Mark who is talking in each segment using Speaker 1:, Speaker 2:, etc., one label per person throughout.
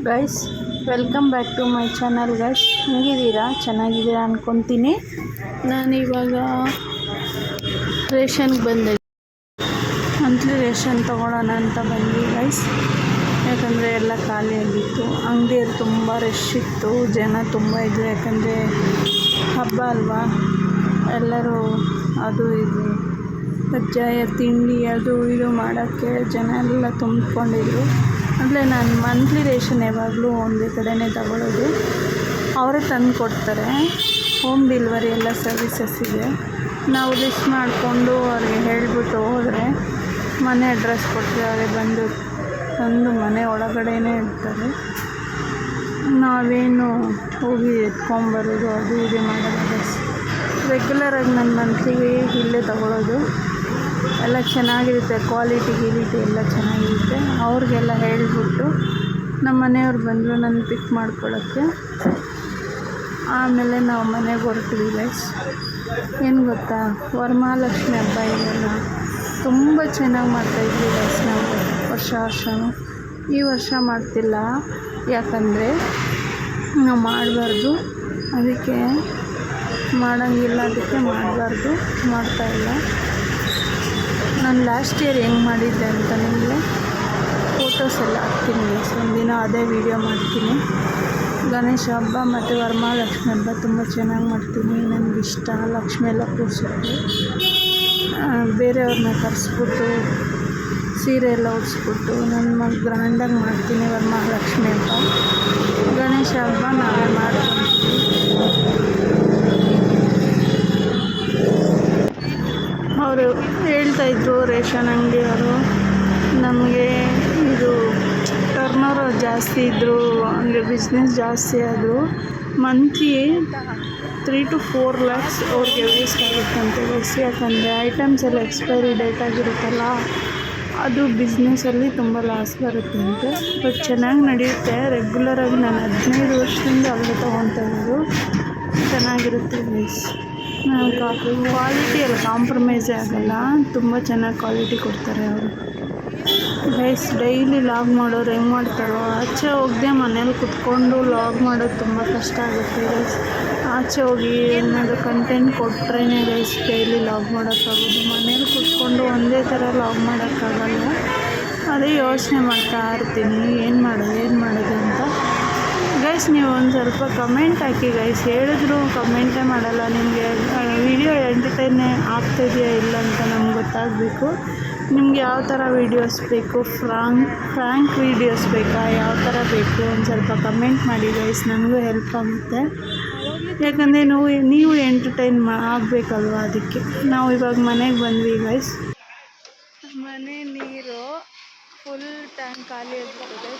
Speaker 1: Guys, welcome back to my channel. Guys, ಹೆಂಗಿದ್ದೀರಾ? ಚೆನ್ನಾಗಿದ್ದೀರಾ ಅನ್ಕೊತೀನಿ. ನಾನಿವಾಗ ರೇಷನ್ಗೆ ಬಂದೆ. ಮಂತ್ಲಿ ರೇಷನ್ ತೊಗೊಳೋಣ ಅಂತ ಬಂದ್ವಿ ಗೈಸ್. ಯಾಕಂದರೆ ಎಲ್ಲ ಖಾಲಿಯಾಗಿತ್ತು. ಅಂಗಡಿಯಲ್ಲಿ ತುಂಬ ರಶ್ ಇತ್ತು, ಜನ ತುಂಬ ಇದ್ದರು. ಯಾಕಂದರೆ ಹಬ್ಬ ಅಲ್ವಾ, ಎಲ್ಲರೂ ಅದು ಇದು ಕಜ್ಜಾಯ ತಿಂಡಿ ಅದು ಇದು ಮಾಡೋಕ್ಕೆ ಜನ ಎಲ್ಲ ತುಂಬಿಕೊಂಡಿದ್ರು. ಅಂದರೆ ನಾನು ಮಂತ್ಲಿ ರೇಷನ್ ಯಾವಾಗಲೂ ಒಂದೇ ಕಡೆನೇ ತಗೊಳ್ಳೋದು. ಅವರೇ ತಂದು ಕೊಡ್ತಾರೆ. ಹೋಮ್ ಡೆಲಿವರಿ ಎಲ್ಲ ಸರ್ವಿಸಸ್ ಇದೆ. ನಾವು ಲಿಸ್ಟ್ ಮಾಡಿಕೊಂಡು ಅವ್ರಿಗೆ ಹೇಳಿಬಿಟ್ಟು ಹೋದರೆ ಮನೆ ಅಡ್ರೆಸ್ ಕೊಟ್ಟರೆ ಅವರೇ ಬಂದು ತಂದು ಮನೆ ಒಳಗಡೆನೇ ಇರ್ತಾರೆ. ನಾವೇನು ಹೋಗಿ ಎತ್ಕೊಂಬರೋದು ಅದು ಇದು ಮಾಡೋದು. ರೆಗ್ಯುಲರಾಗಿ ನಾನು ಮಂತ್ಲಿಗೆ ಇಲ್ಲೇ ತಗೊಳ್ಳೋದು. ಎಲ್ಲ ಚೆನ್ನಾಗಿರುತ್ತೆ, ಕ್ವಾಲಿಟಿ ಗಿಲಿಟಿ ಎಲ್ಲ ಚೆನ್ನಾಗಿರುತ್ತೆ. ಅವ್ರಿಗೆಲ್ಲ ಹೇಳಿಬಿಟ್ಟು ನಮ್ಮ ಮನೆಯವ್ರು ಬಂದರು ನನ್ನ ಪಿಕ್ ಮಾಡ್ಕೊಳ್ಳೋಕ್ಕೆ. ಆಮೇಲೆ ನಾವು ಮನೆಗೆ ಹೊರಟ್ವಿ ಗೈಸ್. ಏನು ಗೊತ್ತಾ, ವರಮಹಾಲಕ್ಷ್ಮಿ ಹಬ್ಬ ಇದೆಲ್ಲ ತುಂಬ ಚೆನ್ನಾಗಿ ಮಾಡ್ತಾಯಿದ್ವಿ ಗೈಸ್. ನಾವು ವರ್ಷನೂ ಈ ವರ್ಷ ಮಾಡ್ತಿಲ್ಲ, ಯಾಕಂದರೆ ನಾವು ಮಾಡಬಾರ್ದು, ಅದಕ್ಕೆ ಮಾಡೋಂಗಿಲ್ಲ, ಅದಕ್ಕೆ ಮಾಡಬಾರ್ದು, ಮಾಡ್ತಾಯಿಲ್ಲ. ನಾನು ಲಾಸ್ಟ್ ಇಯರ್ ಹೆಂಗೆ ಮಾಡಿದ್ದೆ ಅಂತ ನಿಮಗೆ ಫೋಟೋಸ್ ಎಲ್ಲ ಹಾಕ್ತೀನಿ ಗೈಸ್. ಒಂದಿನ ಅದೇ ವೀಡಿಯೋ ಮಾಡ್ತೀನಿ. ಗಣೇಶ ಹಬ್ಬ ಮತ್ತು ವರಮಹಾಲಕ್ಷ್ಮಿ ಹಬ್ಬ ತುಂಬ ಚೆನ್ನಾಗಿ ಮಾಡ್ತೀನಿ. ನನಗಿಷ್ಟ. ಲಕ್ಷ್ಮಿ ಎಲ್ಲ ಕೂರಿಸ್ಬಿಟ್ಟು ಬೇರೆಯವ್ರನ್ನ ಕರೆಸ್ಬಿಟ್ಟು ಸೀರೆ ಎಲ್ಲ ಉಡಿಸ್ಬಿಟ್ಟು ನನ್ನ ಗ್ರ್ಯಾಂಡಾಗಿ ಮಾಡ್ತೀನಿ ವರಮಹಾಲಕ್ಷ್ಮಿ ಹಬ್ಬ. ಗಣೇಶ ಹಬ್ಬ ನಾವೇ ಮಾಡ್ಕೊತೀವಿ. ಅವರು ಹೇಳ್ತಾಯಿದ್ರು ರೇಷನ್ ಅಂಗಡಿಯವರು, ನಮಗೆ ಇದು ಟರ್ನೋವರ್ ಜಾಸ್ತಿ ಇದ್ದರು, ಅಂದರೆ ಬಿಸ್ನೆಸ್ ಜಾಸ್ತಿ ಆದರೂ ಮಂತ್ಲಿ 3 to 4 lakhs ಅವ್ರಿಗೆ ವೇಸ್ಟ್ ಆಗುತ್ತಂತೆ ಗೈಸ್. ಯಾಕಂದರೆ ಐಟಮ್ಸ್ ಎಲ್ಲ ಎಕ್ಸ್ಪೈರಿ ಡೇಟ್ ಆಗಿರುತ್ತಲ್ಲ, ಅದು ಬಿಸ್ನೆಸ್ಸಲ್ಲಿ ತುಂಬ ಲಾಸ್ ಬರುತ್ತಂತೆ. ಬಟ್ ಚೆನ್ನಾಗಿ ನಡೆಯುತ್ತೆ. ರೆಗ್ಯುಲರಾಗಿ ನಾನು 15 ವರ್ಷದಿಂದ ಅಲ್ಲೇ ತೊಗೊತಾ ಇರೋದು. ಚೆನ್ನಾಗಿರುತ್ತೆ ಗೈಸ್. ಕ್ವಾಲಿಟಿಯಲ್ಲಿ ಕಾಂಪ್ರಮೈಸೇ ಆಗೋಲ್ಲ. ತುಂಬ ಚೆನ್ನಾಗಿ ಕ್ವಾಲಿಟಿ ಕೊಡ್ತಾರೆ ಅವರು ಗೈಸ್. ಡೈಲಿ ಲಾಗ್ ಮಾಡೋರು ಹೆಂಗೆ ಮಾಡ್ತಾರೋ, ಆಚೆ ಹೋಗದೆ ಮನೇಲಿ ಕುತ್ಕೊಂಡು ಲಾಗ್ ಮಾಡೋದು ತುಂಬ ಕಷ್ಟ ಆಗುತ್ತೆ ಗೈಸ್. ಆಚೆ ಹೋಗಿ ಏನಾದರೂ ಕಂಟೆಂಟ್ ಕೊಟ್ಟರೆ ಗೈಸ್ ಡೈಲಿ ಲಾಗ್ ಮಾಡೋಕ್ಕಾಗೋದು. ಮನೇಲಿ ಕುತ್ಕೊಂಡು ಒಂದೇ ಥರ ಲಾಗ್ ಮಾಡೋಕ್ಕಾಗಲ್ಲ. ಅದೇ ಯೋಚನೆ ಮಾಡ್ತಾ ಇರ್ತೀನಿ, ಏನು ಮಾಡೋದು ಅಂತ ಗೈಸ್. ನೀವು ಒಂದು ಸ್ವಲ್ಪ ಕಮೆಂಟ್ ಹಾಕಿ ಗೈಸ್. ಹೇಳಿದ್ರು ಕಮೆಂಟೇ ಮಾಡಲ್ಲ. ನಿಮಗೆ ವಿಡಿಯೋ ಎಂಟರ್ಟೈನೇ ಆಗ್ತಾಯಿದೆಯಾ ಇಲ್ಲ ಅಂತ ನಮ್ಗೆ ಗೊತ್ತಾಗಬೇಕು. ನಿಮ್ಗೆ ಯಾವ ಥರ ವೀಡಿಯೋಸ್ ಬೇಕು, ಫ್ರ್ಯಾಂಕ್ ವೀಡಿಯೋಸ್ ಬೇಕಾ, ಯಾವ ಥರ ಬೇಕು, ಒಂದು ಸ್ವಲ್ಪ ಕಮೆಂಟ್ ಮಾಡಿ ಗೈಸ್. ನನಗೂ ಹೆಲ್ಪ್ ಆಗುತ್ತೆ. ಯಾಕಂದರೆ ನೀವು ಎಂಟರ್ಟೈನ್ ಆಗಬೇಕಲ್ವ, ಅದಕ್ಕೆ. ನಾವು ಇವಾಗ ಮನೆಗೆ ಬಂದ್ವಿ ಗೈಸ್. ಮನೆ ನೀರು ಫುಲ್ ಟ್ಯಾಂಕ್ ಖಾಲಿ ಆಗಿರ್ತದೆ.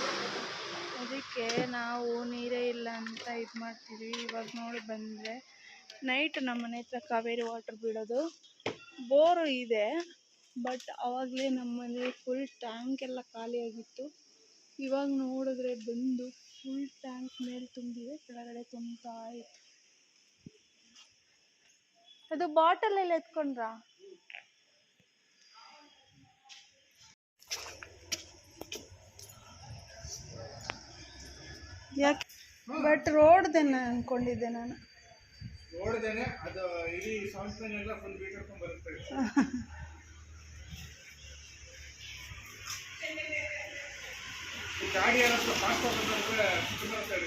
Speaker 1: ಅದಕ್ಕೆ ನಾವು ನೀರೇ ಇಲ್ಲ ಅಂತ ಇದು ಮಾಡ್ತೀವಿ. ಇವಾಗ ನೋಡಿ ಬಂದರೆ ನೈಟ್ ನಮ್ಮ ಮನೆ ಹತ್ರ ಕಾವೇರಿ ವಾಟರ್ ಬಿಡೋದು. ಬೋರು ಇದೆ, ಬಟ್ ಆವಾಗಲೇ ನಮ್ಮ ಮನೆ ಫುಲ್ ಟ್ಯಾಂಕ್ ಎಲ್ಲ ಖಾಲಿಯಾಗಿತ್ತು. ಇವಾಗ ನೋಡಿದ್ರೆ ಬಂದು ಫುಲ್ ಟ್ಯಾಂಕ್ ಮೇಲೆ ತುಂಬಿದೆ, ಕೆಳಗಡೆ ತುಂಬ್ತಾ ಇತ್ತು. ಅದು ಬಾಟಲೆಲ್ಲ ಎತ್ಕೊಂಡ್ರಾ? ಯಾಕೆ? ಬಟ್ ರೋಡ್ದೇನೆ ಅಂದ್ಕೊಂಡಿದ್ದೆ ನಾನು. ಅದು ಇಡೀ ಸಂಸ್ಥೆನೆಲ್ಲ ಫುಲ್ ಬೀಳ್ಕೊಂಡು ಬರುತ್ತೆ.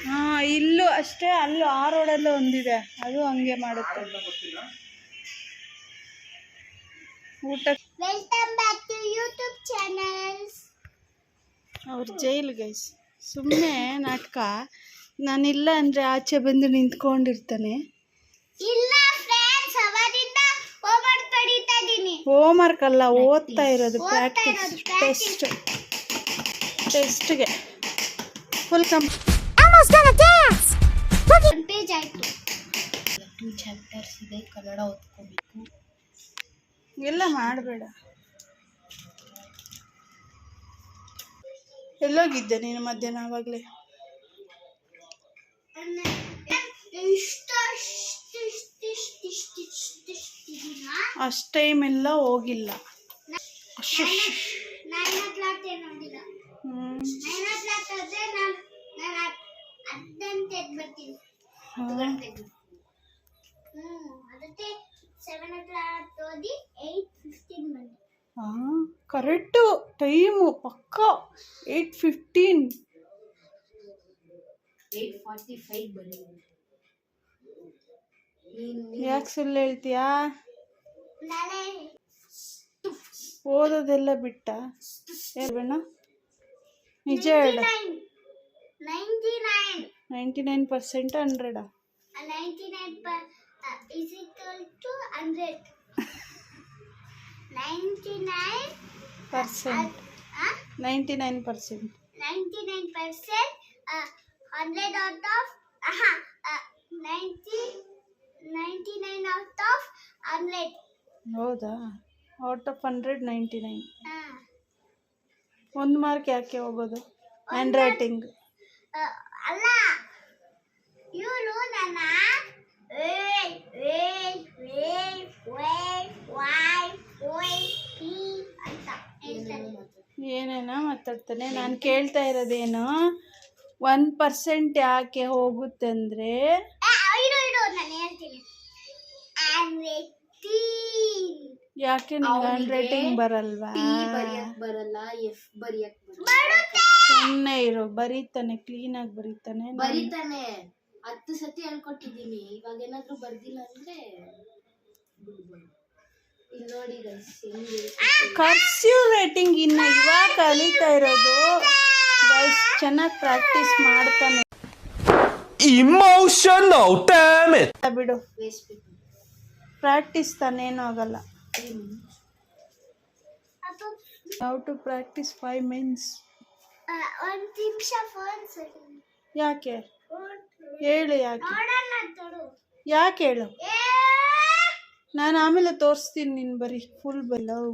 Speaker 1: ಹಾಂ, ಇಲ್ಲೂ ಅಷ್ಟೇ. ಅಲ್ಲೂ ಆ ರೋಡಲ್ಲೂ ಒಂದಿದೆ, ಅದು ಹಂಗೆ ಮಾಡುತ್ತೆ. ಊಟ ಅವ್ರ ಜೈಲ್ ಗೈಸ್. ಸುಮ್ಮನೆ ನಾಟಕ. ನಾನಿಲ್ಲ ಅಂದರೆ ಆಚೆ ಬಂದು ನಿಂತ್ಕೊಂಡಿರ್ತಾನೆ. ಹೋಮ್ವರ್ಕ್ ಅಲ್ಲ, ಓದ್ತಾ ಇರೋದು. ಪ್ರಾಕ್ಟೀಸ್ ಟೆಸ್ಟ್ಗೆ ಫುಲ್ ಪೇಜ್ ಆಯಿತು. 2 ಚಾಪ್ಟರ್ಸ್ ಇದೆ, ಕನ್ನಡ ಓದ್ಕೋಬೇಕು. ಎಲ್ಲ ಮಾಡಬೇಡ. ಎಲ್ಲೋಗಿದ್ದೆ ನೀನು ಮಧ್ಯಾಹ್ನ? ಆವಾಗಲೇ ಅಷ್ಟು ಟೈಮ್ ಎಲ್ಲ ಹೋಗಿಲ್ಲ.
Speaker 2: 9 o'clock ನೋಡಿಲ್ಲ. 9 o'clock ಆದ್ರೆ ನಾನು 10 ಬರ್ತೀನಿ. 10 ಗಂಟೆಗೆ. ಅದಕ್ಕೆ 7 o'clock ಓದಿ 8:15 ಬಂದೆ.
Speaker 1: ಕರೆಕ್ಟು ಟೈಮು ಪಕ್ಕ 8:15.
Speaker 2: 8:45 ಬಂದೆ.
Speaker 1: ಯಾಕೆ ಸುಳ್ಳು ಹೇಳ್ತೀಯಾ?
Speaker 2: ನಾಳೆ
Speaker 1: ಓದೋದೆಲ್ಲ ಬಿಟ್ಟ ಹೇಳ್ಬೇಡ, ನಿಜ ಹೇಳ. 99% 100.
Speaker 2: 99 is equal to 100. 99%.
Speaker 1: 99%.
Speaker 2: 99%. 100 out of 99 out of 100.
Speaker 1: ಹೌದಾ? Out of 100 99. 1 ಮಾರ್ಕ್ ಯಾಕೆ ಹೋಗೋದು? ಹ್ಯಾಂಡ್ ರೈಟಿಂಗ್
Speaker 2: ಅಲ್ಲ, ಇವರು ನನ್ನ
Speaker 1: ಏನೇನೋ ಮಾತಾಡ್ತಾನೆ. ನಾನು ಕೇಳ್ತಾ ಇರೋದೇನು, 1% ಯಾಕೆ ಹೋಗುತ್ತೆ ಅಂದರೆ,
Speaker 2: ನಾನು ಹೇಳ್ತೀನಿ.
Speaker 1: ಯಾಕೆ ನಿಂಗೆ ಹ್ಯಾಂಡ್ ರೈಟಿಂಗ್ ಬರಲ್ವಾ?
Speaker 2: ಬರಲ್ಲ, ಎಫ್ ಬರಿಯಕ್
Speaker 1: ಸುಮ್ಮನೆ ಇರು, ಬರೀತಾನೆ, ಕ್ಲೀನಾಗಿ ಬರೀತಾನೆ.
Speaker 2: 10 ಸತಿ ಹೇಳ್ಕೊಟ್ಟಿದ್ದೀನಿ. ಇವಾಗ ಏನಾದ್ರು ಬರ್ದಿಲ್ಲ ಅಂದ್ರೆ ಇಲ್ಲಿ ನೋಡಿ ಗೈಸ್,
Speaker 1: ಕರ್ಸಿವ್ ರೈಟಿಂಗ್ ಇನ್ನ ಇವಾಗ ಕಲಿತಾ ಇರೋದು ಗೈಸ್. ಚೆನ್ನಾಗಿ ಪ್ರಾಕ್ಟೀಸ್ ಮಾಡ್ತಾನೆ.
Speaker 3: Emotional damage.
Speaker 1: ಬಿಡು, ಪ್ರಾಕ್ಟೀಸ್ ತಾನೇನು ಆಗಲ್ಲ. How to practice 5 minutes.
Speaker 2: ಒಂದು ನಿಮಿಷ ಫೋನ್ ಸರಿ.
Speaker 1: ಯಾಕೆ ಹೇಳು, ಯಾಕೆ ಹೇಳು. ನಾನು ಆಮೇಲೆ ತೋರಿಸ್ತೀನಿ. ನೀನು ಬರೀ ಫುಲ್ ಬಲ್ಲವು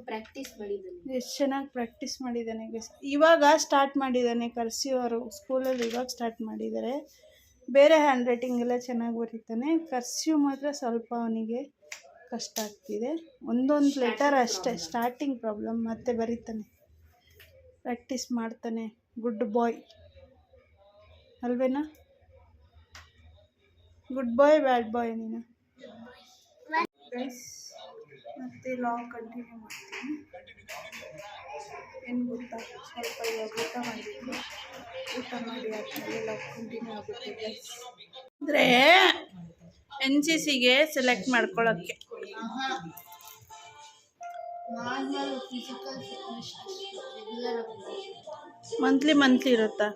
Speaker 2: ಪ್ರಾಕ್ಟೀಸ್ ಮಾಡಿದ್ದಾನೆ.
Speaker 1: ಎಷ್ಟು ಚೆನ್ನಾಗಿ ಪ್ರಾಕ್ಟೀಸ್ ಮಾಡಿದ್ದಾನೆ ಗೈಸ್. ಇವಾಗ ಸ್ಟಾರ್ಟ್ ಮಾಡಿದ್ದಾನೆ ಕರ್ಸಿವ್ ಅವರು ಸ್ಕೂಲಲ್ಲಿ. ಇವಾಗ ಸ್ಟಾರ್ಟ್ ಮಾಡಿದ್ದಾರೆ. ಬೇರೆ ಹ್ಯಾಂಡ್ ರೈಟಿಂಗ್ ಎಲ್ಲ ಚೆನ್ನಾಗಿ ಬರೀತಾನೆ. ಕರ್ಸಿವ್ ಮಾತ್ರ ಸ್ವಲ್ಪ ಅವನಿಗೆ ಕಷ್ಟ ಆಗ್ತಿದೆ. ಒಂದೊಂದು ಲೆಟರ್ ಅಷ್ಟೇ ಸ್ಟಾರ್ಟಿಂಗ್ ಪ್ರಾಬ್ಲಮ್, ಮತ್ತೆ ಬರೀತಾನೆ, ಪ್ರಾಕ್ಟೀಸ್ ಮಾಡ್ತಾನೆ. ಗುಡ್ ಬಾಯ್ ಅಲ್ವೇನಾ? ಗುಡ್ ಬಾಯ್ ಬ್ಯಾಡ್ ಬಾಯ್ ನೀನು ಗೈಸ್. ಮತ್ತೆ ಲಾಗ್ ಕಂಟಿನ್ಯೂ ಮಾಡ್ತೀನಿ. ಏನು ಗೊತ್ತಾ, ಸ್ವಲ್ಪ ಇವಾಗ ಊಟ ಮಾಡಿದ್ವಿ. ಊಟ ಮಾಡಿ ಆದಮೇಲೆ ಲಾಗ್ ಕಂಟಿನ್ಯೂ ಆಗುತ್ತೆ ಗೈಸ್. ಅಂದರೆ NCCಗೆ ಸೆಲೆಕ್ಟ್ ಮಾಡ್ಕೊಳ್ಳೋಕ್ಕೆ ಮಂತ್ಲಿ ಇರುತ್ತಾ?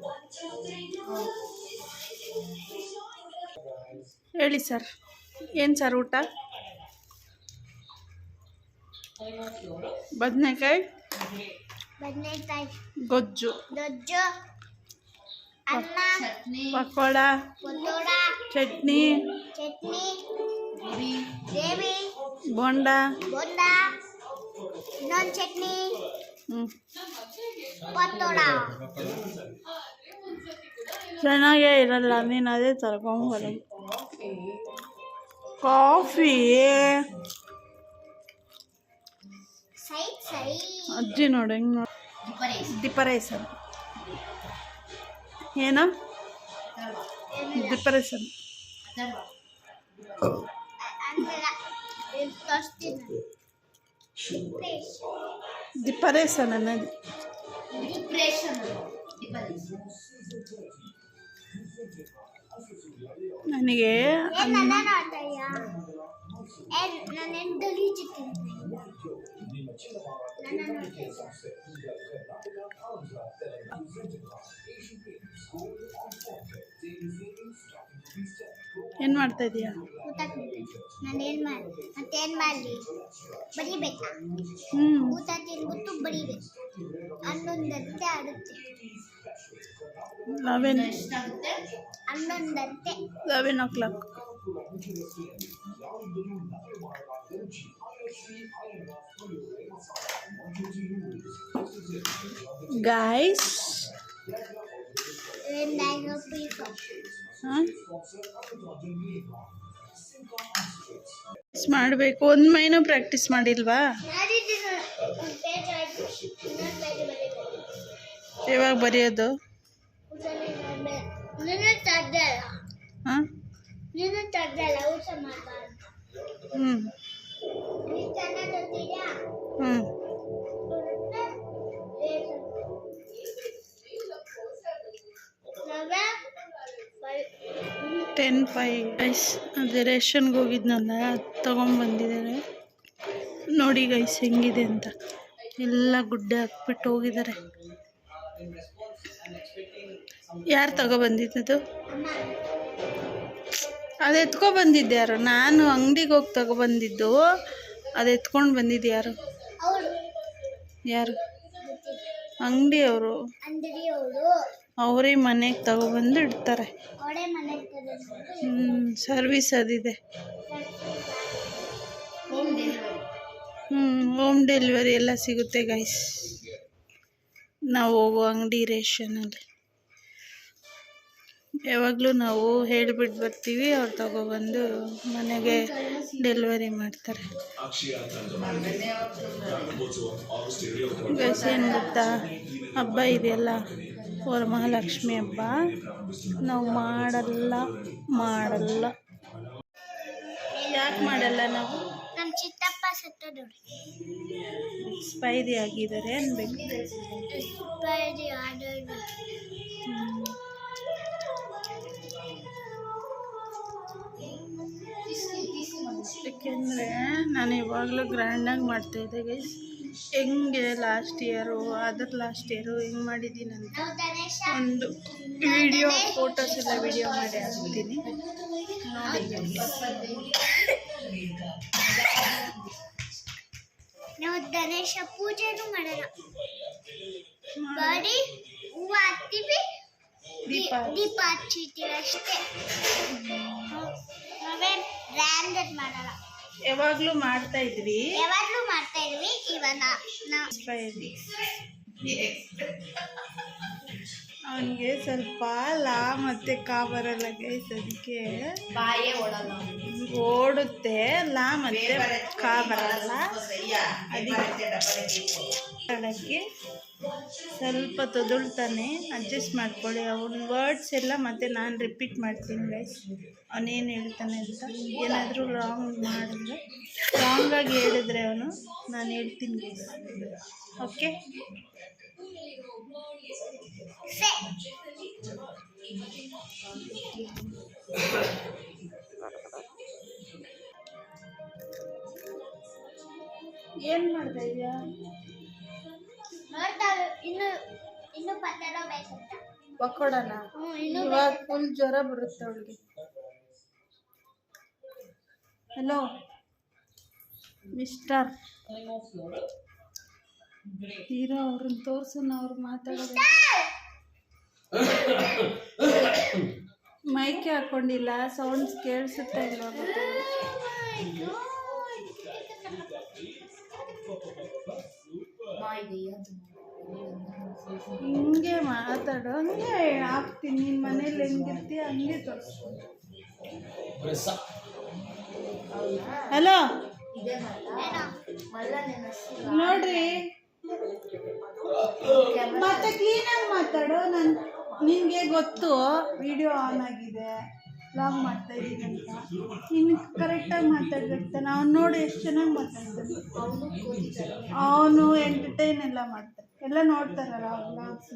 Speaker 1: ಹೇಳಿ ಸರ್, ಏನು ಸರ್ ಊಟ? ಬದನೆಕಾಯಿ ಗೊಜ್ಜು,
Speaker 2: ಅನ್ನ,
Speaker 1: ಪಕೋಡ, ಚಟ್ನಿ,
Speaker 2: ಗ್ರೇವಿ,
Speaker 1: ಬೋಂಡ,
Speaker 2: ಇನ್ನೊಂದು ಚಟ್ನಿ, ಪಕೋಡ.
Speaker 1: ಚೆನ್ನಾಗೇ ಇರಲ್ಲ, ನೀನು ಅದೇ ತರ್ಕೊಂಬರೋದು. ಕಾಫಿ ಅಜ್ಜಿ ನೋಡಿ ಹೆಂಗೆ ನೋಡಿ. ಡಿಪರೇಷನ್ ಏನ? ಡಿಪರೇಷನ್ ಡಿಪರೇಷನ್ ಅನ್ನೋದು. ನನಗೆ ಏನು ಮಾಡ್ತಾ ಇದೀಯಾ?
Speaker 2: ಮತ್ತೇನ್ ಮಾಡಲಿ, ಬರಿಬೇಕಾ? ಊಟ ತಿನ್ಬಿಟ್ಟು ಬರಿಬೇಕು. 11 ಗಂಟೆ ಆಗುತ್ತೆ.
Speaker 1: 11 o'clock. Guys,
Speaker 2: and I will prefer.
Speaker 1: ಮಾಡಬೇಕು. ಒಂದು ಮೈನೂ ಪ್ರಾಕ್ಟೀಸ್ ಮಾಡಿಲ್ವಾ? ಯಾವಾಗ ಬರೆಯೋದು? ಹಾಂ ಹ್ಞೂ ಹ್ಞೂ 10:05 ಅದೇ ರೇಷನ್ಗೆ ಹೋಗಿದ್ನಲ್ಲ, ತೊಗೊಂಬಂದಿದ್ದಾರೆ. ನೋಡಿ ಗೈಸ್ ಹೆಂಗಿದೆ ಅಂತ. ಎಲ್ಲ ಗುಡ್ಡೆ ಹಾಕ್ಬಿಟ್ಟು ಹೋಗಿದ್ದಾರೆ. ಯಾರು ತಗೊಬಂದಿದ್ದು? ಅದು ಎತ್ಕೊಬಂದಿದ್ದು ಯಾರು? ನಾನು ಅಂಗಡಿಗೆ ಹೋಗಿ ತಗೊಬಂದಿದ್ದು. ಅದು ಎತ್ಕೊಂಡು ಬಂದಿದ್ದು ಯಾರು? ಯಾರು? ಅಂಗಡಿಯವರು. ಅವರೇ ಮನೆಗೆ ತಗೊಬಂದು ಇಡ್ತಾರೆ. ಸರ್ವಿಸ್ ಅದಿದೆ. ಹೋಮ್ ಡೆಲಿವರಿ ಎಲ್ಲ ಸಿಗುತ್ತೆ ಗೈಸ್ ನಾವು ಹೋಗೋ ಅಂಗಡಿ ರೇಷನಲ್ಲಿ. ಯಾವಾಗಲೂ ನಾವು ಹೇಳಿಬಿಟ್ಟು ಬರ್ತೀವಿ, ಅವ್ರು ತಗೊಬಂದು ಮನೆಗೆ ಡೆಲಿವರಿ ಮಾಡ್ತಾರೆ. ಗೈಸ್ ಏನು ಗೊತ್ತಾ, ಹಬ್ಬ ಇದೆಯಲ್ಲ, ವರಮಹಾಲಕ್ಷ್ಮಿ ಹಬ್ಬ ನಾವು ಮಾಡಲ್ಲ. ಯಾಕೆ ಮಾಡಲ್ಲ ನಾವು?
Speaker 2: ನಮ್ಮ ಚಿಕ್ಕಪ್ಪ ಸತ್ತೋದ್ರು.
Speaker 1: ಎಕ್ಸ್ಪೈರಿ ಆಗಿದ್ದಾರೆ ಅನ್ಬೇಕು.
Speaker 2: ಎಕ್ಸ್ಪೈರಿ ಆದವರು.
Speaker 1: ಏಕೆಂದರೆ ನಾನು ಯಾವಾಗಲೂ ಗ್ರ್ಯಾಂಡಾಗಿ ಮಾಡ್ತಾಯಿದ್ದೆ ಗೈಸ್. ಹೆಂಗೆ ಲಾಸ್ಟ್ ಇಯರು ಹೆಂಗೆ ಮಾಡಿದ್ದೀನಿ ಅಂತ ಒಂದು ವಿಡಿಯೋ, ಫೋಟೋಸ್ ಎಲ್ಲ ವಿಡಿಯೋ ಮಾಡಿ ಹಾಕ್ತೀನಿ ನೋಡಿ.
Speaker 2: ನಾವು ಗಣೇಶ ಪೂಜೆನೂ ಮಾಡಲ್ಲ, ಬರೀ ಹೂವು ಹಾಕ್ತೀವಿ, ದೀಪ ಹಚ್ಚಿರ್ತೀವಿ ಅಷ್ಟೇ. ನಾವೇನು ಗ್ರ್ಯಾಂಡ್ ಮಾಡಲ್ಲ.
Speaker 1: ಯಾವಾಗಲೂ ಮಾಡ್ತಾ ಇದ್ವಿ.
Speaker 2: ಇವಾಗ
Speaker 1: ಅವನಿಗೆ ಸ್ವಲ್ಪ ಲಾ ಮತ್ತೆ ಕಾ ಬರಲ್ಲ ಗೈಸ್, ಅದಕ್ಕೆ ಓಡುತ್ತೆ. ಲಾ ಮತ್ತೆ ಕಾ ಬರಲ್ಲ, ಅದಕ್ಕೆ ಸ್ವಲ್ಪ ತೊದಳ್ತಾನೆ. ಅಡ್ಜಸ್ಟ್ ಮಾಡ್ಕೊಳ್ಳಿ. ಅವನ ವರ್ಡ್ಸ್ ಎಲ್ಲ ಮತ್ತೆ ನಾನು ರಿಪೀಟ್ ಮಾಡ್ತೀನಿ ಗೈಸ್, ಅವನೇನು ಹೇಳ್ತಾನೆ ಅಂತ. ಏನಾದರೂ ರಾಂಗಾಗಿ ಹೇಳಿದ್ರೆ ಅವನು, ನಾನು ಹೇಳ್ತೀನಿ ಗೈಸ್. ಓಕೆ, ಏನು ಮಾಡ್ತಾ ಇದೆಯಾ?
Speaker 2: ಇನ್ನು ಪತ್ತೆಲ್ಲ ಬೇಕಂತ
Speaker 1: ಪಕೋಡನ. ಇವಾಗ ಫುಲ್ ಜ್ವರ ಬರುತ್ತೆ ಅವಳಿಗೆ. ಹಲೋ ಮಿಸ್ಟರ್ ಹೀರೋ, ಅವ್ರನ್ನ ತೋರ್ಸೋಣ, ಅವ್ರು ಮಾತಾಡೋದು. ಮೈಕೆ ಹಾಕೊಂಡಿಲ್ಲ, ಸೌಂಡ್ಸ್ ಕೇಳಿಸುತ್ತಾ ಇಲ್ವಾ? ಹಿಂಗೆ ಮಾತಾಡೋ, ಹಂಗೆ ಹಾಕ್ತೀನಿ. ನಿನ್ನ ಮನೇಲಿ ಹೆಂಗಿರ್ತೀಯ ಹಂಗೆ ತೋರಿಸ್ತೀನಿ. ಹಲೋ ನೋಡ್ರಿ, ಮತ್ತೆ ಕ್ಲೀನಾಗಿ ಮಾತಾಡು. ನಿನಗೆ ಗೊತ್ತು ವಿಡಿಯೋ ಆನ್ ಆಗಿದೆ, ಲಾಗ್ ಮಾಡ್ತಾ ಇದ್ದೀನಿ ಅಂತ. ನೀನು ಕರೆಕ್ಟಾಗಿ ಮಾತಾಡ್ಬೇಕು ತಾನೆ. ಅವ್ನು ನೋಡಿ ಎಷ್ಟು ಚೆನ್ನಾಗಿ ಮಾತಾಡ್ತಾನೆ. ಅವನು ಎಂಟರ್ಟೈನ್ ಎಲ್ಲ ಮಾಡ್ತಾನೆ. ಎಲ್ಲ ನೋಡ್ತಾರಲ್ಲ ವ್ಲಾಗ್ಸ್.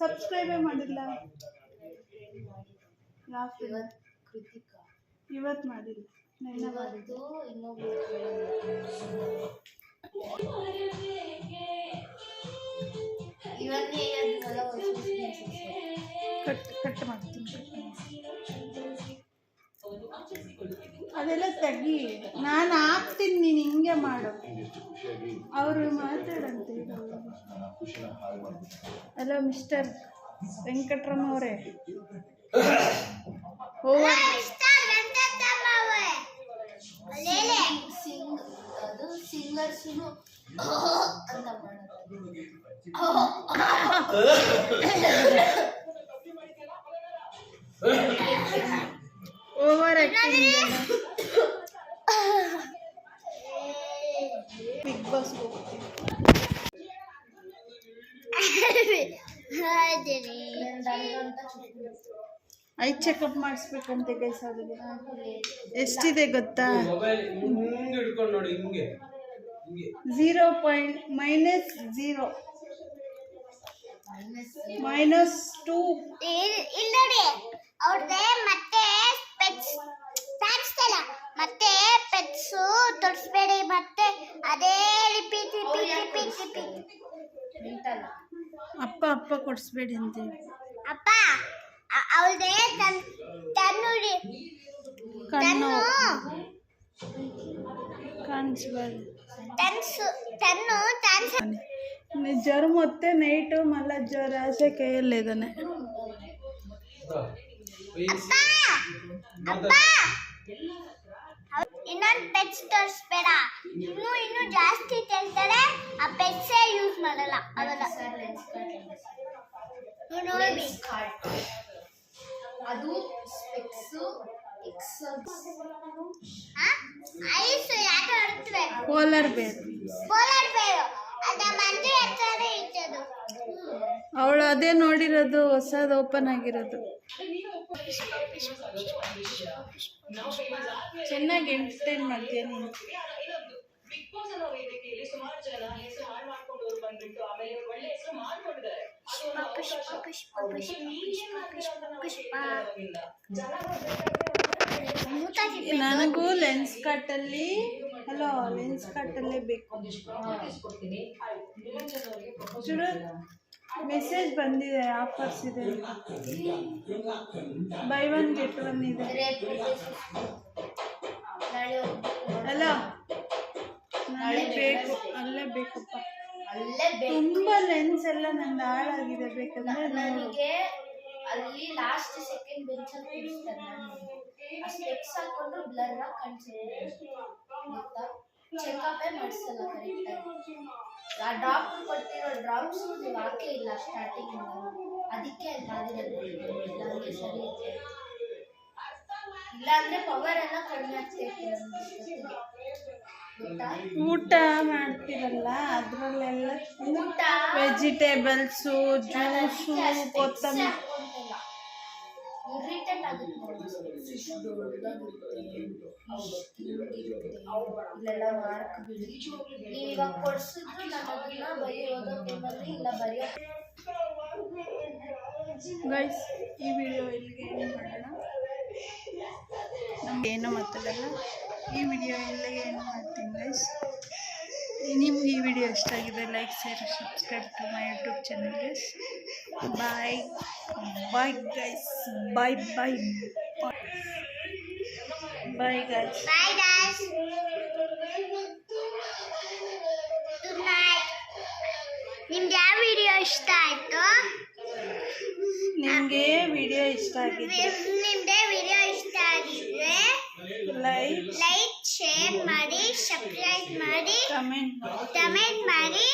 Speaker 1: ಸಬ್ಸ್ಕ್ರೈಬೇ ಮಾಡಿಲ್ಲ. ಇವತ್ತು ಮಾಡಿಲ್ಲ, ಕಟ್ ಮಾಡ್ತೀನಿ. ಅದೆಲ್ಲ ತೆಗಿ, ನಾನು ಹಾಕ್ತೀನಿ, ನೀನು ಹಿಂಗೆ ಮಾಡು. ಅವರು ಮಾತಾಡಂತ. ಹಲೋ ಮಿಸ್ಟರ್ ವೆಂಕಟರಮಣ ಅವರೇ,
Speaker 2: ಸಿಂಗರ್ಸ್ನು ಅಂತ
Speaker 1: ಓವರ್ ಆಕ್ಟಿಂಗ್. ಬಾಸ್ಗೆ ಹೋಗ್ತೀನಿ. ಐ ಚೆಕಪ್ ಮಾಡಿಸ್ಬೇಕಂತೆ ಗೈಸ್ ಅವ್ರಿಗೆ. ಎಷ್ಟಿದೆ ಗೊತ್ತಾ? -0 -2
Speaker 2: ಇಲ್ಲಡಿ ಅವ್ರದೇ ಮತ್ತೆ ಪೆಟ್ಸ್ ತಾಕ್ಸ್ತಲ್ಲ ಮತ್ತೆ ಪೆಟ್ಸ್ ತೋರಿಸ್ಬೇಡಿ ಮತ್ತೆ ಅದೇ ರಿಪೀಟ್
Speaker 1: ಅಪ್ಪ ಕೊಡಿಸ್ಬೇಡಿ ಅಂತೇಳಿ.
Speaker 2: ಅಪ್ಪ ಅವಳದೇ ತನ್ನುಡಿ
Speaker 1: ಕಣ್ಣು ಕಾಣಿಸ್ಬಾರ್ದು. ಜ್ವರ ಮತ್ತೆ ನೈಟು ಮಲ್ಲ ಜ್ವರ ಆಸೆ ಕೈಯಲ್ಲಿದ್ದಾನೆ.
Speaker 2: ಇನ್ನೊಂದು ಪೆಟ್ಸ್ ತೋರಿಸ್ಬೇಡ. ಇನ್ನು ಜಾಸ್ತಿ ತಿಳ್ತಾರೆ ಆ ಪೆಟ್ಸೇ ಯೂಸ್ ಮಾಡಲ್ಲ ಅವೆಲ್ಲ. ಅದು ಐಸು ಯಾಕೆ ಹೊರಡ್ತವೆ?
Speaker 1: ಪೋಲಾರ್ ಬೇರ್
Speaker 2: ಅದ ಮಂದಿ ಹತ್ರನೇ ಇರ್ತದು.
Speaker 1: ಅವಳು ಅದೇ ನೋಡಿರೋದು, ಹೊಸದು ಓಪನ್ ಆಗಿರೋದು. ಚೆನ್ನಾಗಿ ಎಂಟರ್ಟೈನ್ ಮಾಡ್ತೀಯ ನೀನು. ನನಗೂ ಲೆನ್ಸ್ ಕಟ್ಟಲ್ಲಿ ಬೇಕು. ಚೂಡು ಮೆಸೇಜ್ ಬಂದಿದೆ, ಆಫರ್ಸ್ ಇದೆ, ಬೈ 1 get 1 ಇದೆ. ಅಲ್ಲ ನಾಳೆ ಬೇಕು, ಅಲ್ಲೇ ಬೇಕಪ್ಪ. ತುಂಬಾ ಲೆನ್ಸ್ ಎಲ್ಲ ನಂದು ಹಾಳಾಗಿದೆ. ಬೇಕಂದ್ರೆ
Speaker 2: ನನಗೆ ಅಲ್ಲಿ ಲಾಸ್ಟ್ ಸೆಕೆಂಡ್ ಬೆಂಚ್ ಅಲ್ಲಿ ಕೂರಿಸ್ತಾರೆ. ಸ್ಪೆಕ್ಸ್ ಹಾಕೊಂಡ್ರು ಬ್ಲರ್ ಆಗಿ ಕಾಣಿಸುತ್ತೆ ಗೊತ್ತಾ? ಚೆಕಪ್ ಮಾಡಿಸಲ್ಲ ಕರೆಕ್ಟ್ ಆಗಿ. ಆ ಡಾಕ್ಟರ್ ಕೊಟ್ಟಿರೋ ಡ್ರಾಪ್ಸ್ ನೀವು ಹಾಕೇ ಇಲ್ಲ ಸ್ಟಾರ್ಟಿಂಗ್, ಅದಕ್ಕೆ ನನಗೆ ಸರಿ ಇಲ್ಲ ಅಂದ್ರೆ ಪವರ್ ಎಲ್ಲ ಕಡಿಮೆ ಆಗ್ತೈತಿ ಗೊತ್ತಾ?
Speaker 1: ಊಟ ಮಾಡ್ತಿರಲ್ಲ ಅದ್ರಲ್ಲೆಲ್ಲ
Speaker 2: ಊಟ
Speaker 1: ವೆಜಿಟೇಬಲ್ಸು, ಜ್ಯೂಸು, ಕೊತ್ತಂಬರಿ
Speaker 2: ಇರಿಟೇಟ್ ಆಗುತ್ತೆ. ಇಲ್ಲೆಲ್ಲ ಮಾರ್ಕ್ ಬಿಡಿ. ನೀವು ಇವಾಗ ಕೊಡ್ಸಿದ್ರು ನಾನು ಅದನ್ನ ಬರೆಯೋದು ಟೇಬಲ್ಲಿ ಇಲ್ಲ ಬರೆಯೋ.
Speaker 1: ಗೈಸ್ ಈ ವಿಡಿಯೋ ಇಲ್ಲಿಗೆ ಏನು ಮಾಡೋಣ, ನಮ್ಗೆ ಏನೂ ಮಾತಾಡಲ್ಲ. ಈ ವಿಡಿಯೋ ಇಲ್ಲಿಗೆ ಏನು ಮಾಡ್ತೀನಿ ಗೈಸ್. ನಿಮ್ಗೆ ಈ ವಿಡಿಯೋ ಇಷ್ಟ ಆಗಿದೆ like, share, subscribe to my YouTube channel guys. Bye guys, bye guys.
Speaker 2: Good night. ನಿಮ್ಗೆ ಯಾವ ವಿಡಿಯೋ ಇಷ್ಟ ಆಯ್ತು?
Speaker 1: ನಿಮಗೆ ವಿಡಿಯೋ ಇಷ್ಟ ಆಗಿದೆ,
Speaker 2: ನಿಮ್ಗೆ ವಿಡಿಯೋ ಇಷ್ಟ ಆಗಿದ್ರೆ ಲೈಕ್ ಶೇರ್ ಮಾಡಿ, ಸಬ್ಸ್ಕ್ರೈಬ್ ಮಾಡಿ, ಕಮೆಂಟ್ ಮಾಡಿ.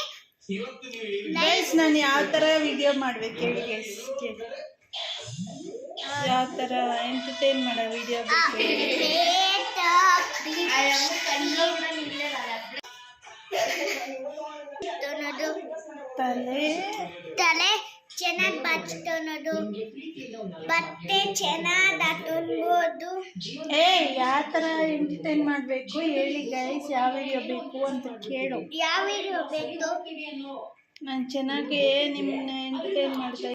Speaker 1: ಗೈಸ್ ನಾನು ಯಾವ ಥರ ವಿಡಿಯೋ ಮಾಡ್ಬೇಕು ಹೇಳಿ ಗೈಸ್, ಕೇಳಿ ಯಾವ ಥರ ಎಂಟರ್ಟೈನ್ ಮಾಡೋ ವಿಡಿಯೋ
Speaker 2: ತಲೆ ಚೆನ್ನಾಗಿ ಬಾಚ್ತೋನೋದು, ಬಟ್ಟೆ ಚೆನ್ನಾಗಿ ಹಾಕೊಳ್ಬೋದು.
Speaker 1: ಯಾವ ಥರ ಎಂಟರ್ಟೈನ್ ಮಾಡಬೇಕು ಹೇಳಿ ಗೈಸ್, ಯಾವ ವಿಡಿಯೋ ಬೇಕು ಅಂತ ಕೇಳು.
Speaker 2: ಯಾವ ವಿಡಿಯೋ ಬೇಕು?
Speaker 1: ನಾನು ಚೆನ್ನಾಗಿ ನಿಮ್ಮನ್ನ ಎಂಟರ್ಟೈನ್ ಮಾಡ್ತಾ